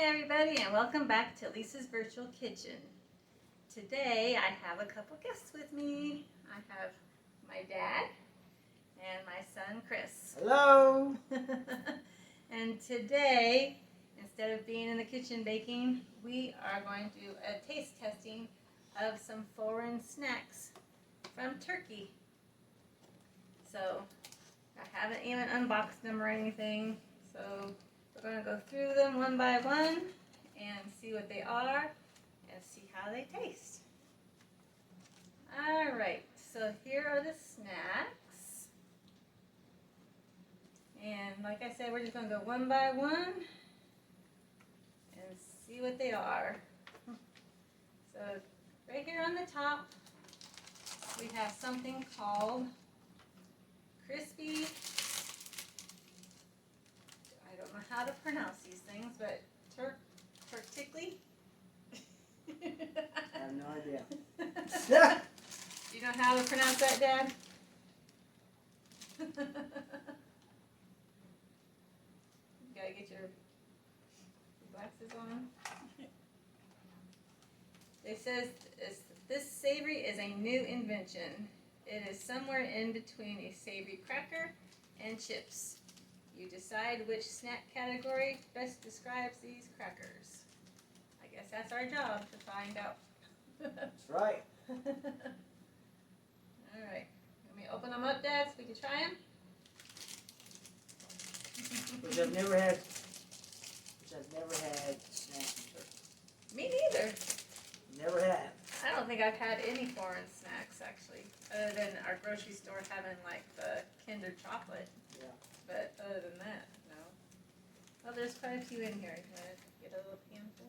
Hi everybody and welcome back to Lisa's Virtual Kitchen. Today I have a couple guests with me. I have my dad and my son Chris. Hello! And today, instead of being in the kitchen baking, we are going to do a taste testing of some foreign snacks from Turkey. So I haven't even unboxed them or anything, so we're going to go through them one by one and see what they are and see how they taste. Alright, so here are the snacks. And like I said, we're just going to go one by one and see what they are. So right here on the top, we have something called crispy, I don't know how to pronounce these things, but Turktically? I have no idea. Do you know how to pronounce that, Dad? You gotta get your glasses on. It says this savory is a new invention. It is somewhere in between a savory cracker and chips. You decide which snack category best describes these crackers. I guess that's our job to find out. That's right. Alright. Let me open them up, Dad, so we can try them. Which I've never had snacks in Turkey. Me neither. Never have. I don't think I've had any foreign snacks, actually, other than our grocery store having, like, the Kinder chocolate. Yeah. But other than that, no. Oh, there's quite a few in here. You want to get a little handful?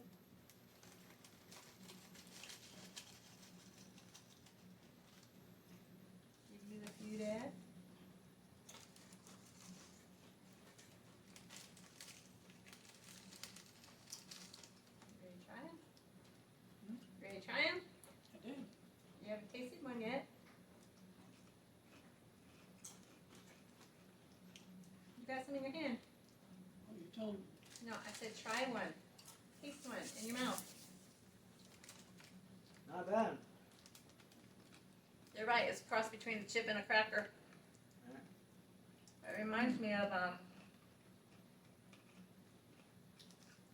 Give you a few, Dad. Ready to try them? Ready to try them? I do. You haven't tasted one yet. You got some in your hand. Oh, you told me. No, I said try one. Taste one in your mouth. Not bad. You're right, it's a cross between a chip and a cracker. It reminds me of,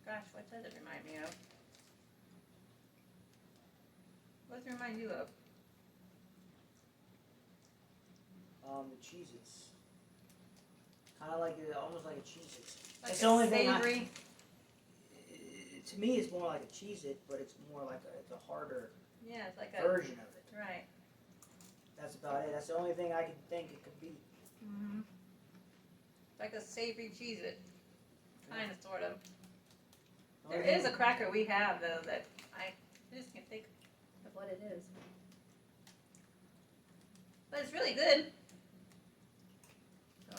gosh, what does it remind me of? What does it remind you of? The Cheez-Its. Kind of like almost like a Cheez-Its. Like It's the only a thing savory. To me, it's more like a Cheez-It, but it's more like it's a harder Yeah, it's like a, version of it. right. That's about it. That's the only thing I can think it could be. Mm-hmm. Like a savory Cheez-It. Kind of, sort of. There is a cracker we have, though, that I just can't think of what it is. But it's really good. So,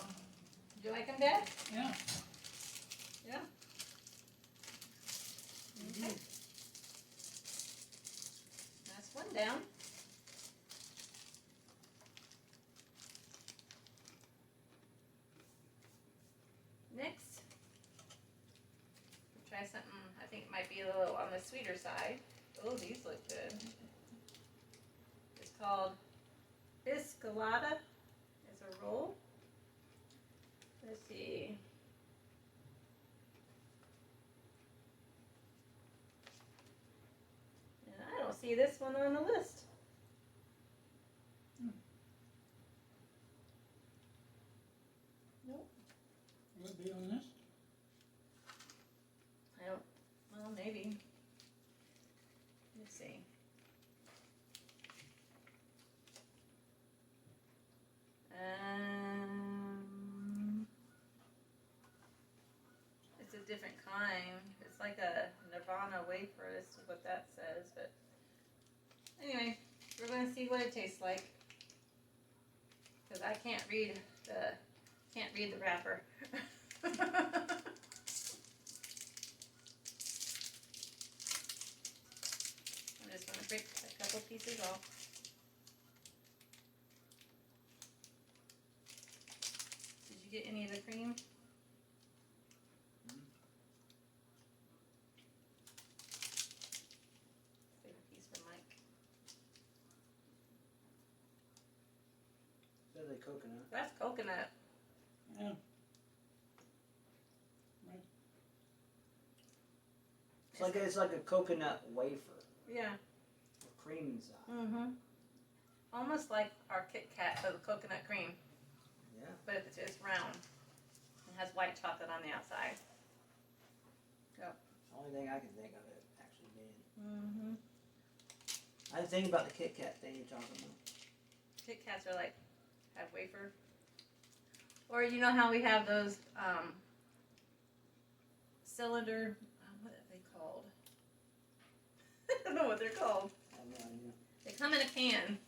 do you like them, Dad? Yeah. Yeah? Okay. That's one down. Next, we'll try something I think might be a little on the sweeter side. Oh, these look good. It's called biscolata. It's a roll. Let's see. And I don't see this one on the list. Nope. Will it be on this? I don't, well, maybe. Let's see. It's a different kind. It's like a Nirvana wafer, is what that says, but anyway, we're gonna see what it tastes like. Cause I can't read the wrapper. I'm just gonna break a couple pieces off. Did you get any of the cream? Instead of the coconut. That's coconut. Yeah. It's like a coconut wafer Yeah. with cream inside. Mm-hmm. Almost like our Kit Kat, but with coconut cream. Yeah. But it's round. It has white chocolate on the outside. The only thing I can think of it actually being. Mm-hmm. I didn't think about the Kit Kat thing you're talking about. Kit Kats are like, have wafer. Or you know how we have those cylinder, what are they called? I don't know what they're called. I have no idea. They come in a can,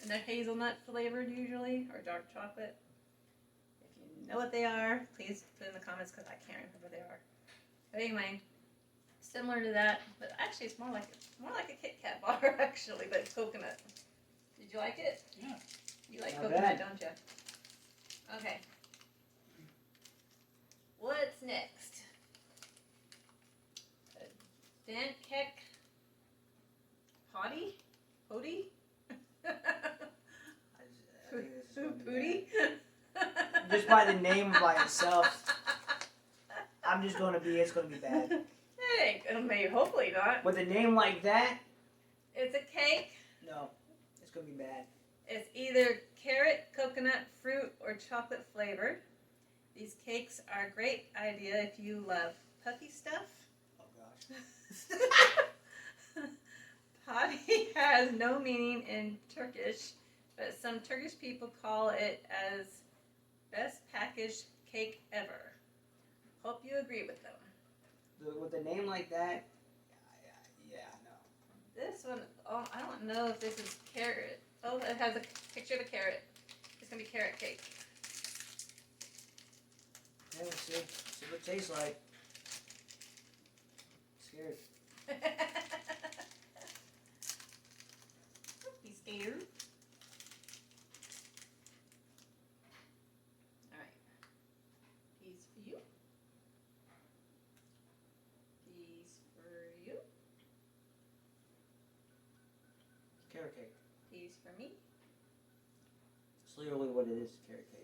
and they're hazelnut flavored usually, or dark chocolate. If you know what they are, please put in the comments because I can't remember what they are. But anyway, similar to that, but actually it's more like a Kit Kat bar actually, but it's coconut. Did you like it? Yeah. You like Not coconut, bad. don't you? Okay. What's next? Dankek potty? Potty? I think this is gonna be Pooty? bad. Just by the name by itself, it's gonna be bad. Hey, maybe, hopefully not. With a name like that, It's a cake. no, it's gonna be bad. It's either carrot, coconut, fruit, or chocolate flavored. These cakes are a great idea if you love puffy stuff. Oh gosh. Potty has no meaning in Turkish, but some Turkish people call it as best packaged cake ever. Hope you agree with them. With a name like that, yeah, no. This one, oh, I don't know if this is carrot. Oh, it has a picture of a carrot. It's gonna be carrot cake. Yeah, we'll see. See what it tastes like. Scared. He's scared. Alright. Piece for you. Piece for you. Carrot cake. Piece for me. It's literally what it is, carrot cake.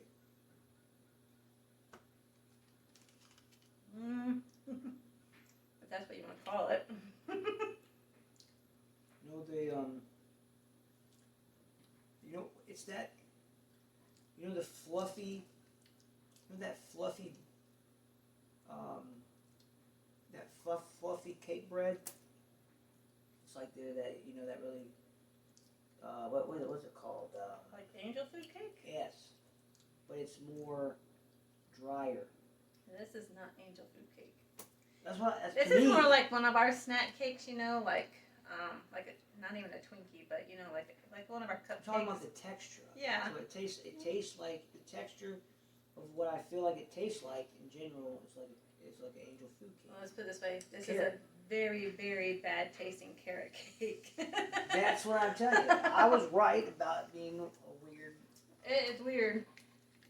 But that's what you want to call it. It's that, the fluffy, that fluffy, fluffy cake bread. It's like that really, what's it called? Like angel food cake? Yes, but it's more drier. This is not angel food cake. That's This to is me. more like one of our snack cakes, like not even a Twinkie, but like one of our I'm cupcakes. talking about the texture of it. Yeah. So it tastes like the texture of what I feel like it tastes like in general. It's like an angel food cake. Well, let's put it this way. This Carrot. is a very, very bad tasting carrot cake. That's what I'm telling you. I was right about it being a weird. It's weird.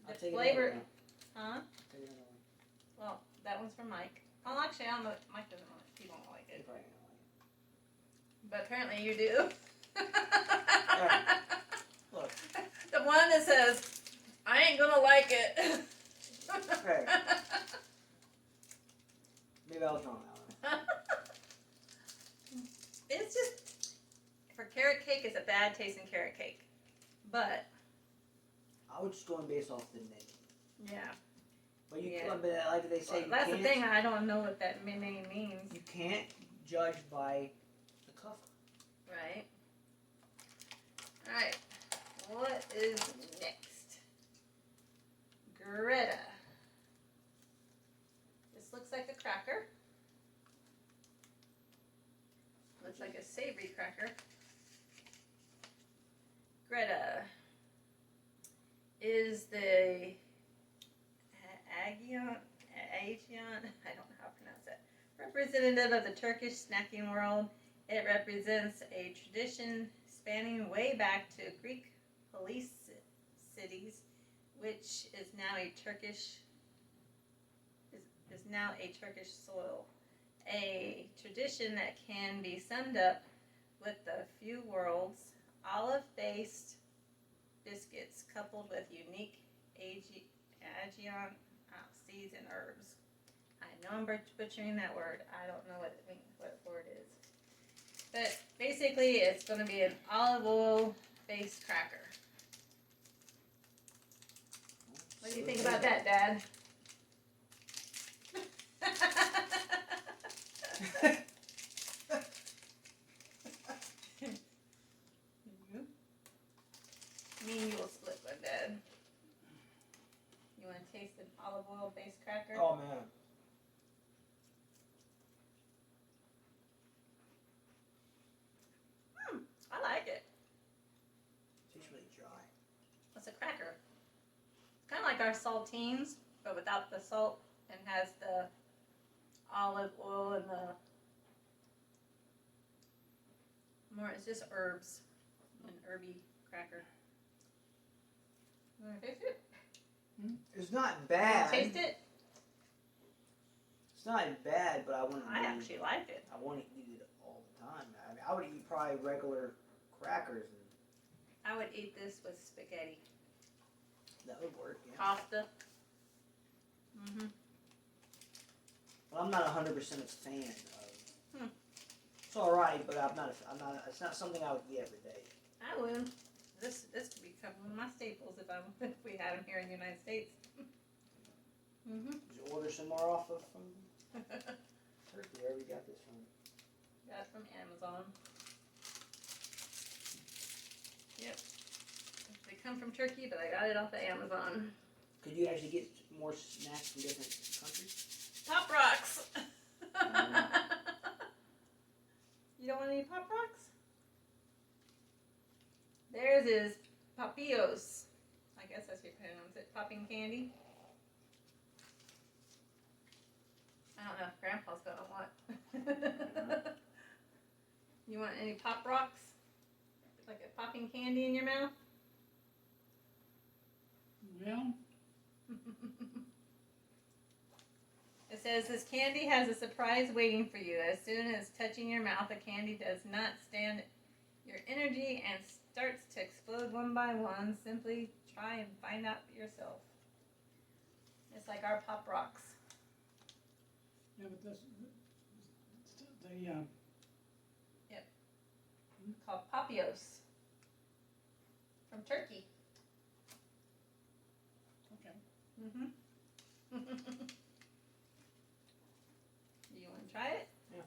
I'll The take flavor, it huh? Take it another one. Well, that one's from Mike. Oh, actually, I don't know. Mike doesn't like it. He won't like You it. probably don't like But apparently you do. Look. The one that says, I ain't gonna like it. Right. Maybe I was wrong. I don't know. It's just, for carrot cake, it's a bad tasting carrot cake. But, I was just going based off the name. yeah. But you, Yeah. but like they say, Well, you that's the can't. thing, I don't know what that name means. You can't judge by the cover. Right? Alright. What is next? Greta. This looks like a cracker. Looks like a savory cracker. Greta is the Agion, I don't know how to pronounce it, representative of the Turkish snacking world. It represents a tradition spanning way back to Greek police cities, which is now a Turkish soil. A tradition that can be summed up with the few words: olive-based biscuits coupled with unique Aegean seeds and herbs. I know I'm butchering that word. I don't know what it means, what word it is. But basically, it's going to be an olive oil based cracker. What do you think about that, Dad? Me and you will split one, Dad. You want to taste an olive oil based cracker? Oh man. I like it. Tastes really dry. It's a cracker. It's kind of like our saltines, but without the salt, and has the olive oil and the more. It's just herbs, an herby cracker. You want to taste it? It's not You bad. taste it? It's not bad, but I wouldn't. I actually like it. I wouldn't eat it all the time. I mean, I would eat probably regular crackers, and I would eat this with spaghetti, that would work. Yeah. pasta. Mhm. But I'm not 100% a fan of. Hmm. It's all right, but I'm not. It's not something I would eat every day. I would. This could become one of my staples if we had them here in the United States. Mhm. Did you order some more off of from Turkey? Where we got this from? Got it from Amazon. Yep. They come from Turkey, but I got it off of Amazon. Could you actually get more snacks from different countries? Pop rocks. You don't want any pop rocks? Theirs is Papillos. I guess that's how you pronounce it. Popping candy. I don't know if Grandpa's gonna want. You want any pop rocks? Like a popping candy in your mouth? Well, It says this candy has a surprise waiting for you. As soon as touching your mouth, the candy does not stand your energy and starts to explode one by one. Simply try and find out for yourself. It's like our pop rocks. yeah, but this, Called Papios. From Turkey. okay. Mm-hmm. Do you want to try it? Yeah.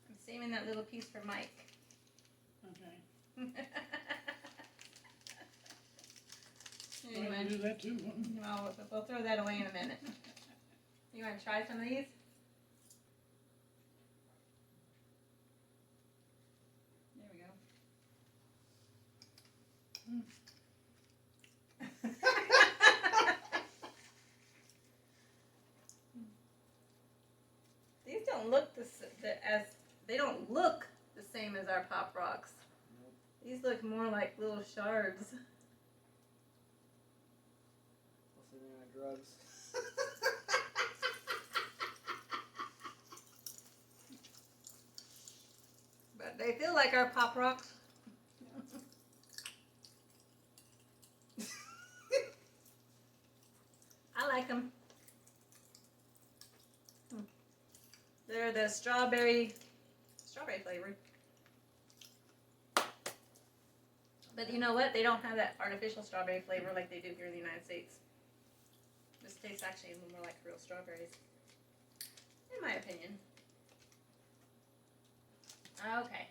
I'm saving that little piece for Mike. Okay. Anyway, Well, I do that too. we'll throw that away in a minute. You want to try some of these? There we go. These don't look they don't look the same as our Pop Rocks. Nope. These look more like little shards. Hopefully they're not drugs. But they feel like our Pop Rocks. I like them. They're the strawberry flavored. But you know what? They don't have that artificial strawberry flavor like they do here in the United States. This tastes actually more like real strawberries, in my opinion. Okay.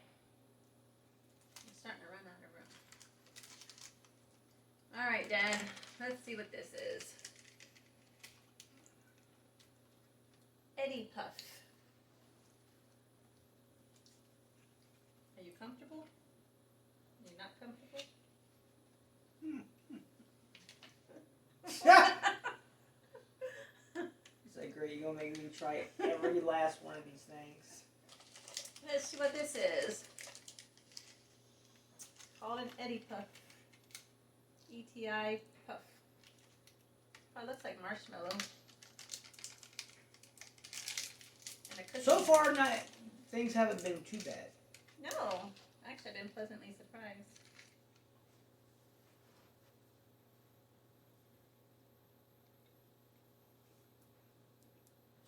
I'm starting to run out of room. Alright, Dad. Let's see what this is. Eddie Puff. Are you comfortable? Are you not comfortable? He's like, great, you're gonna make me try every last one of these things. Let's see what this is. Called an Eddie Puff. ETI Puff. Probably looks like marshmallow. And a cookie. So far, things haven't been too bad. No. Actually, I've been pleasantly surprised.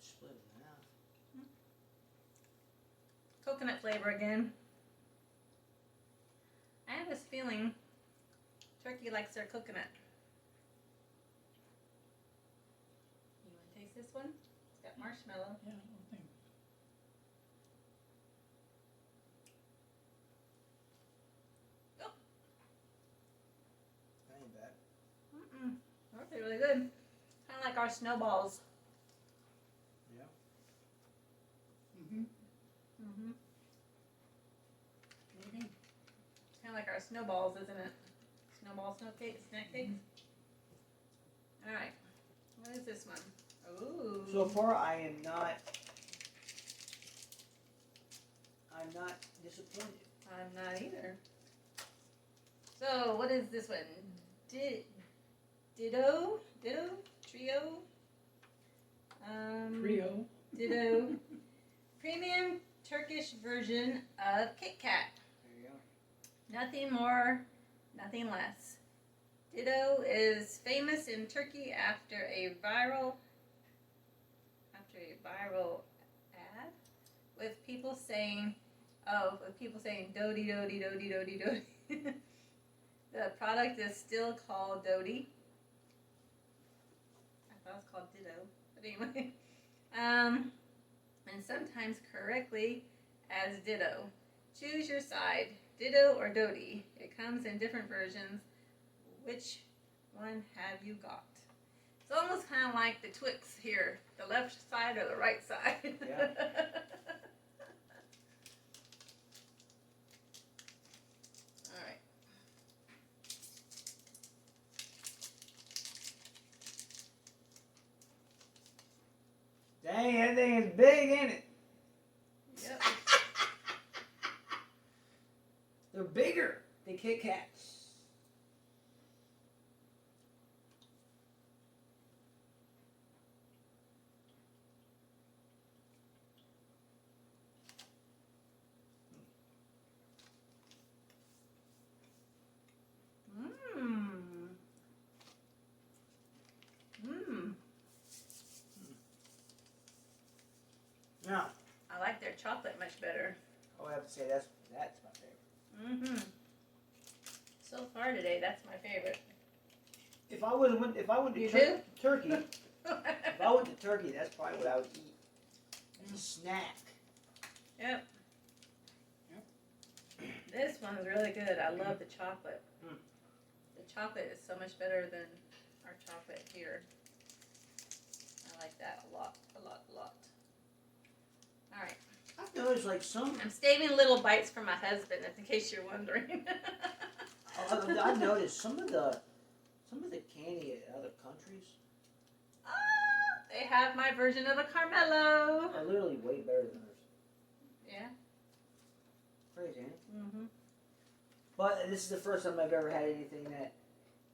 Split it in half. Coconut flavor again. I have this feeling Turkey likes their coconut. You want to taste this one? It's got marshmallow. Yeah, I think. That ain't bad. Mm-mm. They're really good. Kind of like our snowballs. Yeah. Mm-hmm. Mm-hmm. Do it again. It's kind of like our snowballs, isn't it? Snowball snack cakes. All right. What is this one? Ooh. So far, I'm not disappointed. I'm not either. So, what is this one? Ditto? Trio? Trio. Ditto. Premium Turkish version of Kit Kat. There you go. Nothing more, nothing less. Ditto is famous in Turkey after a viral ad with people saying dodi dodi dodi dodi dodi. The product is still called Dodi. I thought it was called Ditto, but anyway. And sometimes correctly as Ditto. Choose your side, Ditto or Dodi. It comes in different versions. Which one have you got? It's almost kind of like the Twix here. The left side or the right side. Yeah. All right. Dang, that thing is big, ain't it? Yep. They're bigger than Kit Kats. Now, I like their chocolate much better. I would have to say that's my favorite. So far today, that's my favorite. If I went to You Turkey, if I went to Turkey, that's probably what I would eat as a snack. Yep. This one is really good. I love the chocolate. The chocolate is so much better than our chocolate here. I like that a lot. All right. I've noticed like some. I'm saving little bites for my husband, in case you're wondering. I've noticed some of the candy in other countries They have my version of a Carmelo. are literally way better than ours. Yeah. Crazy, ain't it? Mm-hmm. But this is the first time I've ever had anything that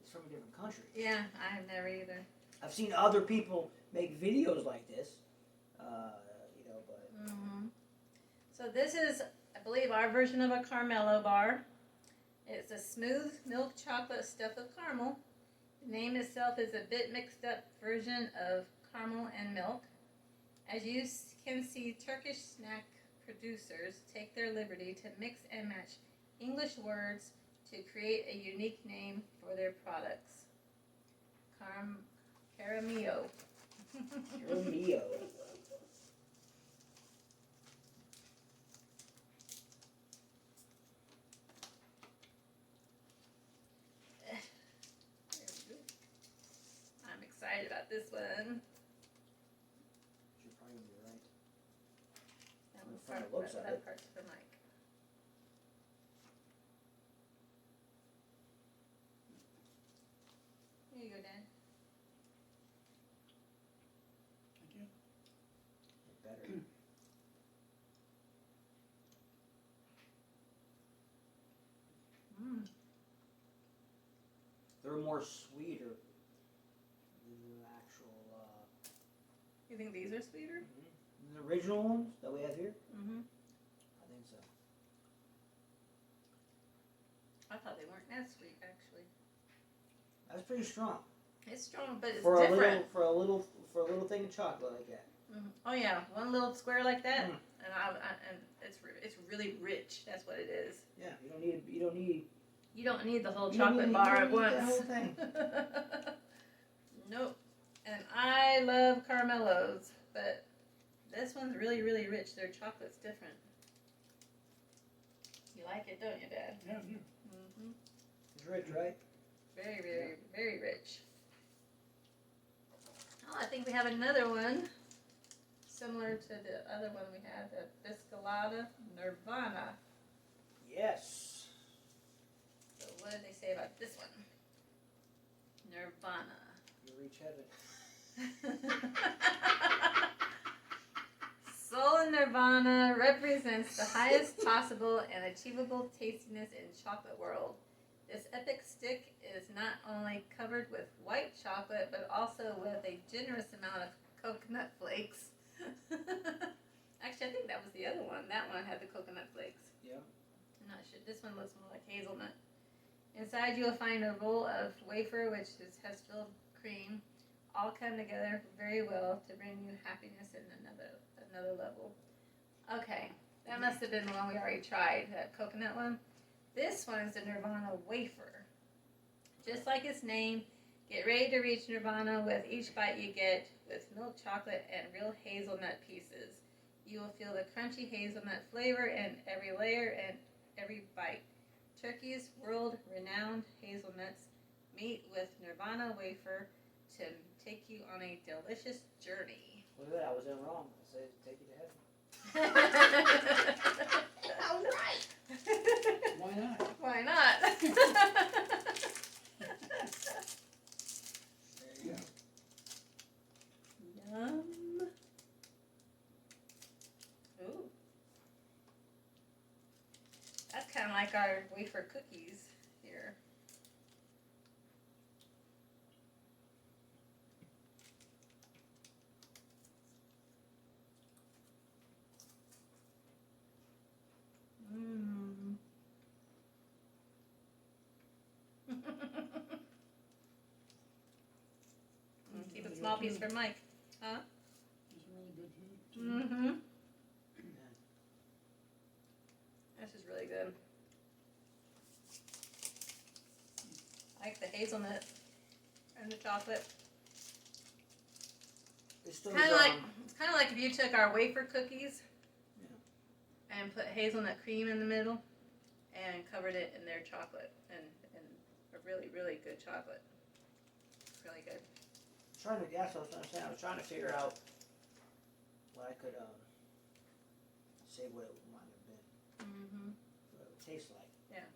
is from a different country. Yeah, I have never either. I've seen other people make videos like this, but So this is, I believe, our version of a Carmelo bar. It's a smooth milk chocolate stuffed with caramel. The name itself is a bit mixed up version of caramel and milk. As you can see, Turkish snack producers take their liberty to mix and match English words to create a unique name for their products. Caramillo. Caramillo. I'm excited about this one. You're probably gonna be right. That From one's the front, it part, looks like that it. part's for Mike. Here you go, Dad. Thank you. Better. They're more sweeter than You think these are sweeter? The original ones that we have here? Mm-hmm. I think so. I thought they weren't that sweet, actually. That's pretty strong. It's strong, but it's For different. a little thing of chocolate like that. Mm-hmm. Oh yeah, one little square like that, Mm. and it's really rich. That's what it is. Yeah, you don't need You don't need the whole You don't chocolate need- bar you at don't need once. that whole thing. Nope. And I love caramellos, but this one's really, really rich. Their chocolate's different. You like it, don't you, Dad? Yeah, I do. Mm-hmm. It's rich, right? Very, very, very rich. Oh, I think we have another one similar to the other one we had, the Biscolata Nirvana. Yes. So what did they say about this one? Nirvana. You reach heaven. Soul and Nirvana represents the highest possible and achievable tastiness in chocolate world. This epic stick is not only covered with white chocolate, but also with a generous amount of coconut flakes. Actually, I think that was the other one. That one had the coconut flakes. Yeah. I'm not sure. This one looks more like hazelnut. Inside, you'll find a roll of wafer, which has filled cream. All come together very well to bring you happiness in another level. Okay, that must have been the one we already tried, that coconut one. This one is the Nirvana wafer. Just like its name, get ready to reach Nirvana with each bite you get, with milk chocolate and real hazelnut pieces. You will feel the crunchy hazelnut flavor in every layer and every bite. Turkey's world-renowned hazelnuts meet with Nirvana wafer to take you on a delicious journey. Look at that, I was in wrong. I said take you to heaven. All right. Why not? Why not? There you go. Yum. Ooh. That's kind of like our wafer cookies here. Mmm. Keep a small piece for Mike. Huh? It's really good too. Mm-hmm. This is really good. I like the hazelnut and the chocolate. It's still It's kind of like if you took our wafer cookies and put hazelnut cream in the middle and covered it in their chocolate and a really, really good chocolate. Really good. trying to guess. I was trying to figure out what I could say what it might have been, Mm-hmm. what it would taste like. Yeah.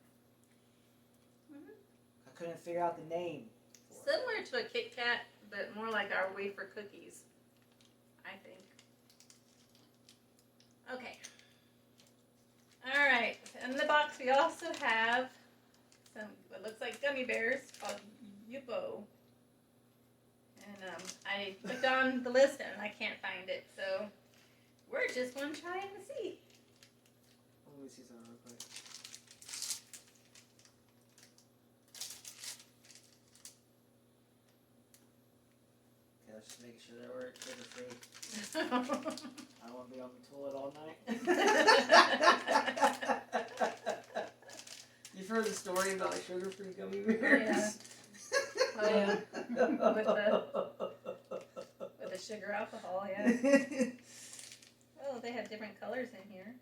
Mm-hmm. I couldn't figure out the name. For it. Similar to a Kit Kat, but more like our wafer cookies, I think. Okay. All right. In the box, we also have some what looks like gummy bears called Yupo. And I looked on the list and I can't find it, so we're just going to try and see. Let me see something real quick. Okay, let's just make sure that we're sugar free. I don't want to be on the toilet all night. You've heard the story about sugar free gummy bears? Oh yeah. With the sugar alcohol, yeah. Oh, they have different colors in here.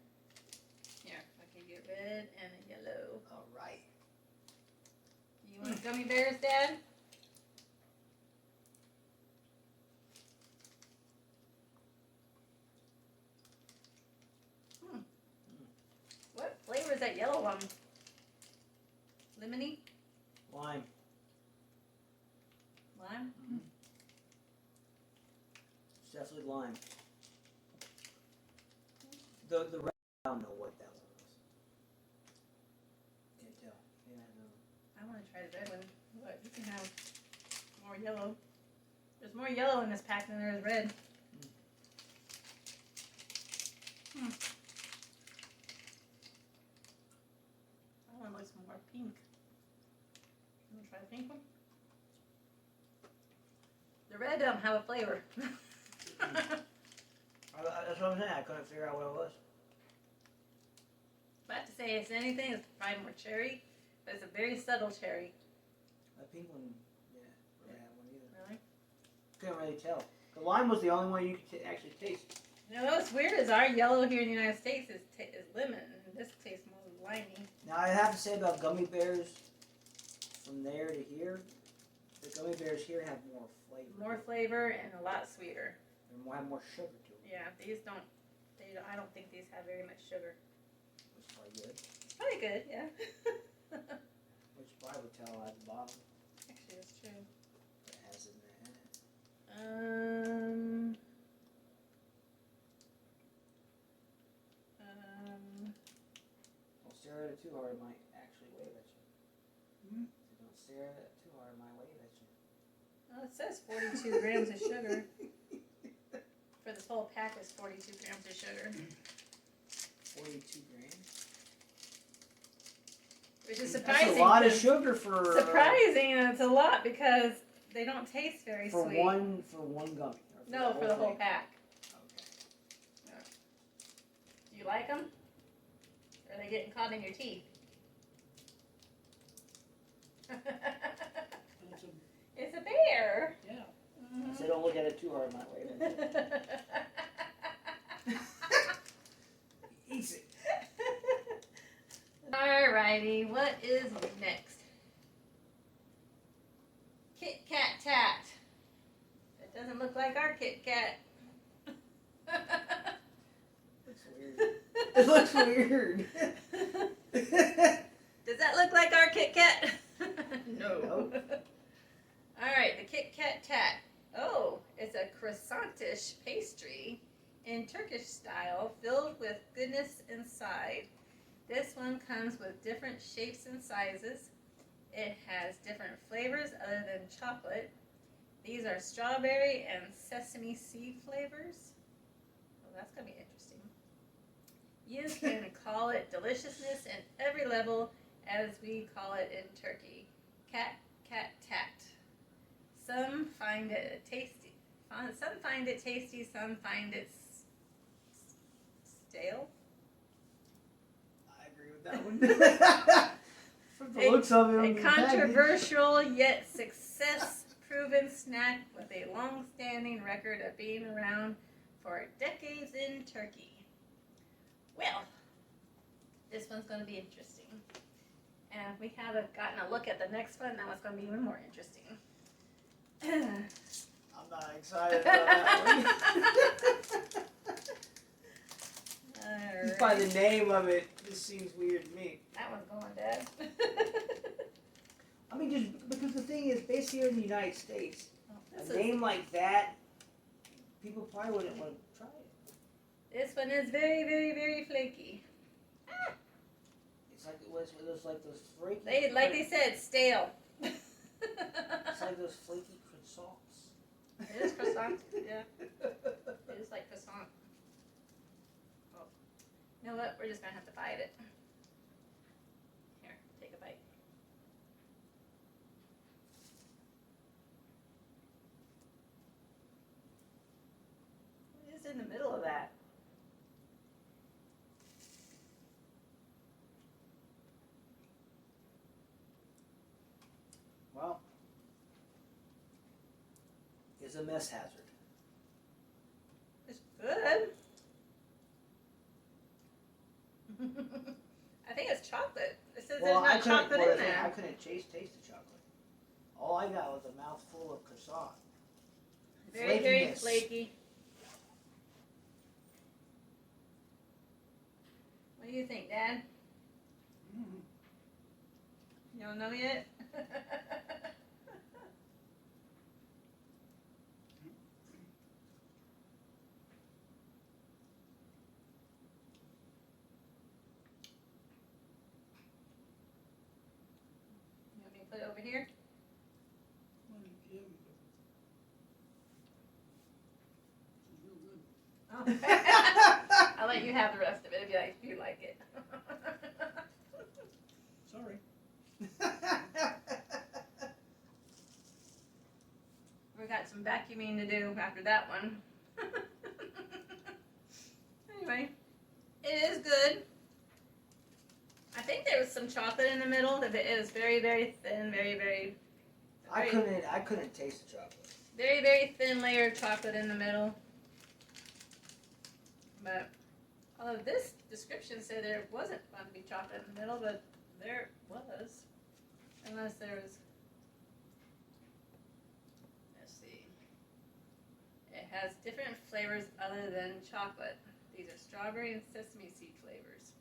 Here, I'll give you a red and a yellow. All right. You want gummy bears, Dad? What flavor is that yellow one? Lemony? Lime. Lime? It's definitely lime. The red, I don't know what that one was. Can't tell. Yeah, I want to try the red one. Look, you can have more yellow. There's more yellow in this pack than there is red. was more pink. You want to try the pink one? The red don't have a flavor. That's what I'm saying. I couldn't figure out what it was. If I have to say it's anything, it's probably more cherry, but it's a very subtle cherry. That pink one, yeah, that one either. Really? Couldn't really tell. The lime was the only one you could actually taste. You know what's weird is our yellow here in the United States is lemon, and this tastes more limey. Now I have to say about gummy bears, from there to here, the gummy bears here have more flavor. More flavor and a lot sweeter. They have more sugar to them. Yeah, these don't. I don't think these have very much sugar. Which is probably good. It's probably good, yeah. Which probably would tell at the bottom Actually, that's true. what it has in there. Don't stare at it too hard, it might actually wave at you. Don't stare at it too hard, it might wave at you. Well, it says 42 grams of sugar. For this whole pack is 42 grams of sugar. 42 grams? Which is surprising. That's a lot of 'cause- sugar for... Surprising, and it's a lot because they don't taste very for sweet. one gummy. Or No, for the whole thing. pack. Okay. Do you like them? Or are they getting caught in your teeth? That's It's a bear. yeah. Mhm. So don't look at it too hard, it might wave at you. Easy. Alrighty, what is next? Kit Kat Tat. It doesn't look like our Kit Kat. Looks weird. It looks weird. Does that look like our Kit Kat? No. Alright, the Kit Kat Tat. Oh, it's a croissantish pastry in Turkish style filled with goodness inside. This one comes with different shapes and sizes. It has different flavors other than chocolate. These are strawberry and sesame seed flavors. Oh, that's going to be interesting. You can call it deliciousness in every level, as we call it in Turkey. Cat, cat, tat. Some find it tasty. Some find it tasty. Some find it stale. I agree with that one. From the looks of it on A the package. controversial yet success-proven snack with a long-standing record of being around for decades in Turkey. Well, this one's going to be interesting. And if we haven't gotten a look at the next one, now it's going to be even more interesting. I'm not excited about that one. Just by the name of it, this seems weird to me. That one's going, Dad. I mean, just because the thing is, based here in the United States, This a is- name like that, people probably wouldn't want to try it. This one is very, very, very flaky. It's like it was like those flaky. They said, stale. It's like those flaky croissants. It is croissant, yeah. It is like croissant. Oh. You know what? We're just gonna have to bite it. Here, take a bite. What is in the middle of that? Well, it's a mess hazard. It's good. I think it's chocolate. It says Well, there's not chocolate in I there. couldn't taste the chocolate. All I got was a mouthful of croissant. Very, very Flakiness. flaky. What do you think, Dad? Mm. You don't know yet? You want me to put it over here? Well, yeah, it's real good. I'll let you have the rest of it if you like it. Sorry. vacuuming to do after that one. Anyway, it is good. I think there was some chocolate in the middle. It was very, very thin, I couldn't taste the chocolate. very, very thin layer of chocolate in the middle. But although this description said there wasn't going to be chocolate in the middle, but there was. Unless there was. Let's see. It has different flavors other than chocolate. These are strawberry and sesame seed flavors.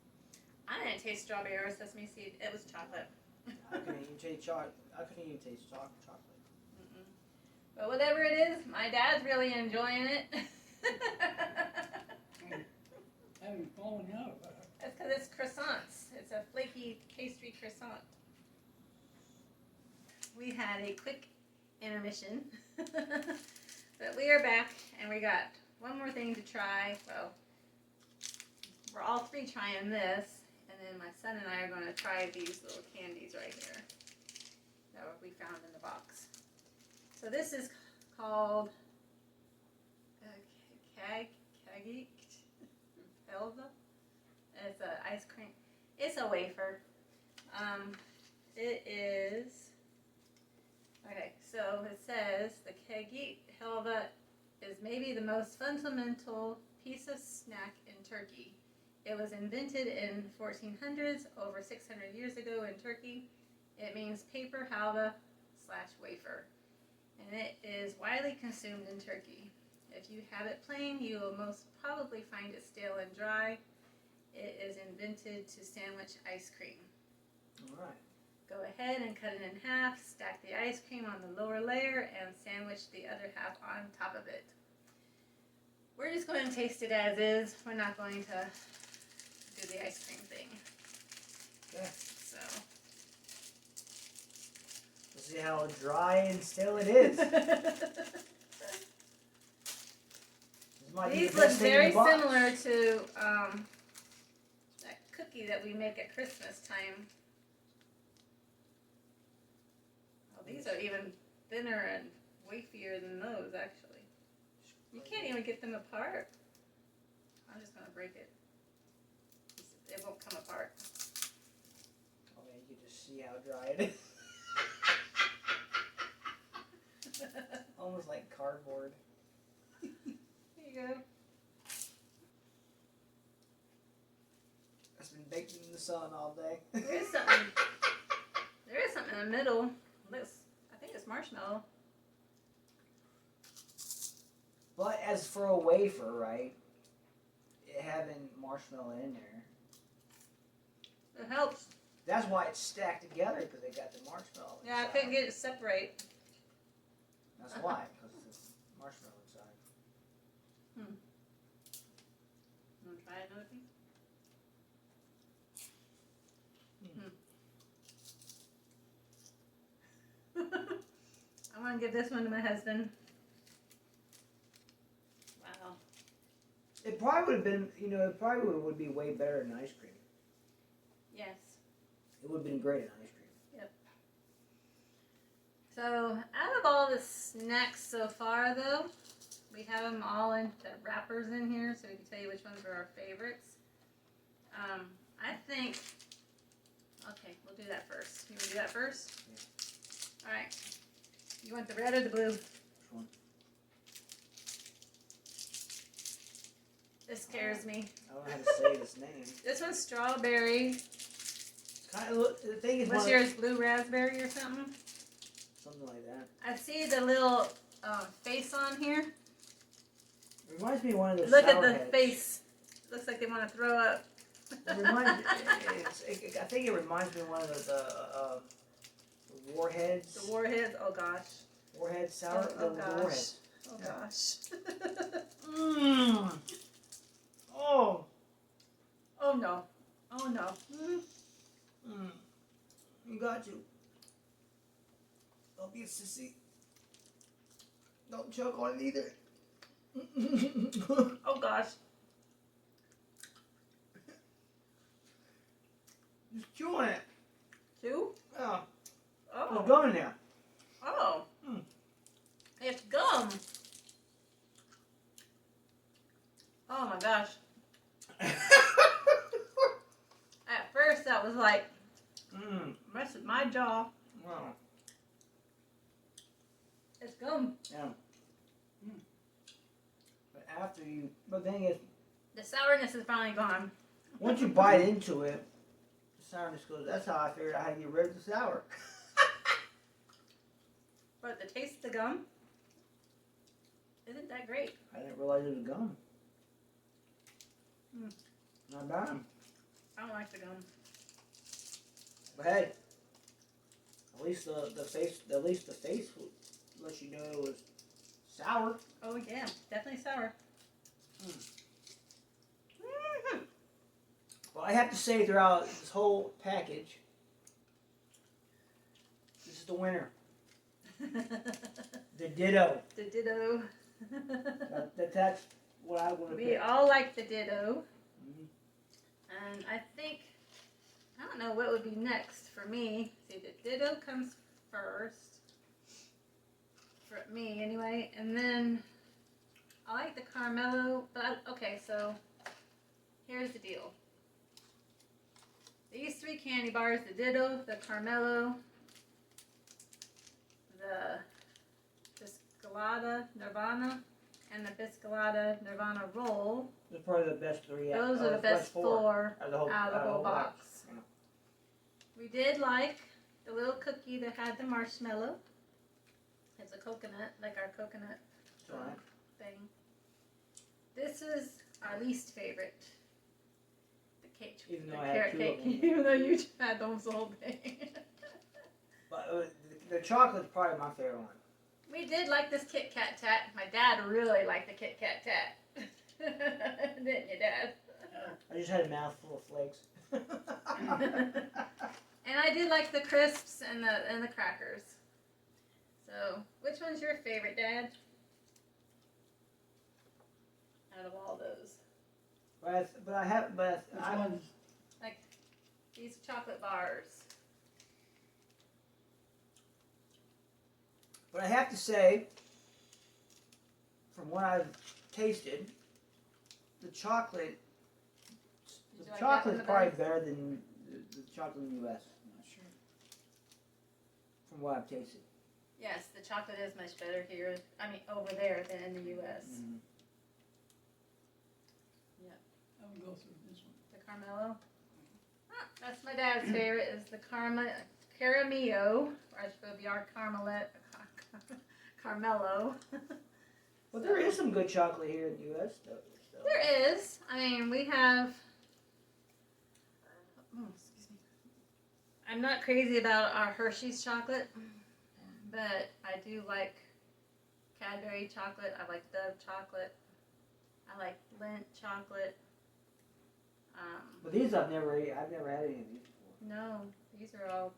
I didn't taste strawberry or sesame seed. It was chocolate. I couldn't even taste chocolate. Chocolate. Mm-mm. But whatever it is, my dad's really enjoying it. Having fallen out. That's because it's croissants. It's a flaky pastry croissant. We had a quick intermission. But we are back and we got one more thing to try. Well, we're all three trying this. And then my son and I are going to try these little candies right here that we found in the box. So this is called Kagik Helva. It's an ice cream. It's a wafer. It is. Okay, so it says the Kagik Helva is maybe the most fundamental piece of snack in Turkey. It was invented in 1400s, over 600 years ago in Turkey. It means paper halva / wafer. And it is widely consumed in Turkey. If you have it plain, you will most probably find it stale and dry. It is invented to sandwich ice cream. Alright. Go ahead and cut it in half, stack the ice cream on the lower layer, and sandwich the other half on top of it. We're just going to taste it as is. We're not going to do the ice cream thing. Okay. So. We'll see how dry and stale it is. This might be These the look best thing in very the box. similar to that cookie that we make at Christmas time. Oh, these are even thinner and wafier than those, actually. You can't even get them apart. I'm just going to break it. It won't come apart. Oh man, you can just see how dry it is. Almost like cardboard. Here you go. It's been baked in the sun all day. There is something. There is something in the middle. Looks. I think it's marshmallow. But as for a wafer, right? It having marshmallow in there. It helps. That's why it's stacked together, because they got the marshmallow inside. Yeah, I couldn't get it to separate. That's why, because there's marshmallow inside. Want to try another piece? I want to give this one to my husband. Wow. It probably would have been, it probably would be way better than ice cream. Yes. It would have been great in ice cream. So, out of all the snacks so far, though, we have them all in the wrappers in here, so we can tell you which ones are our favorites. I think. Okay, we'll do that first. You want to do that first? Yeah. All right. You want the red or the blue? Which one? This scares me. I don't know how to say this name. This one's strawberry. Kind of, the thing is, What's yours? Blue raspberry or something? something like that. I see the little face on here. It reminds me of one of those Look at Sour the Heads. face. Looks like they want to throw up. I think it reminds me of one of those warheads. The warheads. Oh gosh. Warheads, sour. Oh, the gosh. warheads. Oh Yeah. gosh. Mmm. Oh. Oh no. Oh no. Mm. You got you. Don't be a sissy. Don't choke on it either. Oh gosh. Just chew on it. Two? Oh. Oh. There's gum in there. Oh. Mm. It's gum. Rest of my jaw. Wow. It's gum. Yeah. But after you, but the thing is, The sourness is finally gone. once you bite into it, the sourness goes. That's how I figured out how to get rid of the sour. But the taste of the gum isn't that great. I didn't realize it was gum. Mm. Not bad. I don't like the gum. But hey, at least the face lets you know it was sour. Oh yeah, definitely sour. Mm-hmm. Well, I have to say throughout this whole package, this is the winner. The Ditto. The Ditto. That's what I want to We pick. all like the Ditto. Mhm. And I think, I don't know what would be next for me. See, the Ditto comes first. For me, anyway. And then, I like the Caramello. But, okay, so, here's the deal. These 3 candy bars, the Ditto, the Caramello, the Biscolata Nirvana, and the Biscolata Nirvana Roll. Those are probably the best 3. Those are the best 4 out of the whole, out of the whole box. Yeah. We did like the little cookie that had the marshmallow. It's a coconut, like our coconut It's alright. thing. This is our least favorite. The cake. Even the though I had carrot 2 of cake. them. Even though you had those whole thing. But the chocolate's probably my favorite one. We did like this Kit Kat Tat. My dad really liked the Kit Kat Tat. Didn't you, Dad? I just had a mouthful of flakes. And I did like the crisps and the crackers. So, which one's your favorite, Dad? Out of all those, Which one's? these chocolate bars. But I have to say, from what I've tasted, the chocolate, Did the you like that chocolate's one the probably best? better than the chocolate in the U.S. Not sure. From what I've tasted. Yes, the chocolate is much better here. I mean, over there than in the U.S. Mm-hmm. I would go through this one. The Carmelo. Ah, that's my dad's favorite. Is the Caramillo, or it would be our Carmelo. But there is some good chocolate here in the U.S. though. There is. I mean, we have. Oh, excuse me. I'm not crazy about our Hershey's chocolate, but I do like Cadbury chocolate. I like Dove chocolate. I like Lindt chocolate. But these I've never had any of these before. No, these are all.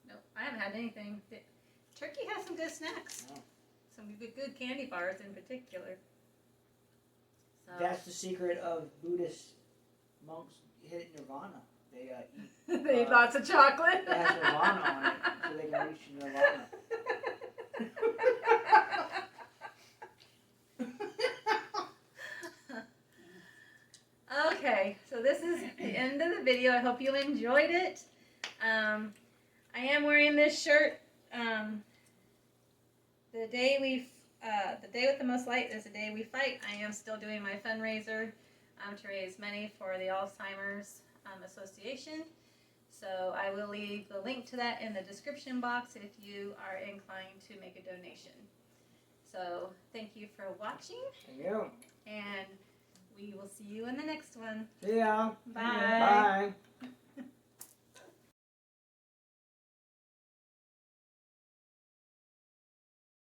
Nope, I haven't had anything. Turkey has some good snacks. Oh. Some good candy bars in particular. So. That's the secret of Buddhist monks hitting nirvana. They eat. They eat lots of chocolate. It has nirvana on it, so they can reach nirvana. Okay, so this is the end of the video. I hope you enjoyed it. I am wearing this shirt. The day with the most light is the day we fight. I am still doing my fundraiser to raise money for the Alzheimer's Association. So I will leave the link to that in the description box if you are inclined to make a donation. So thank you for watching, Thank you. and we will see you in the next one. See ya. Bye. Bye.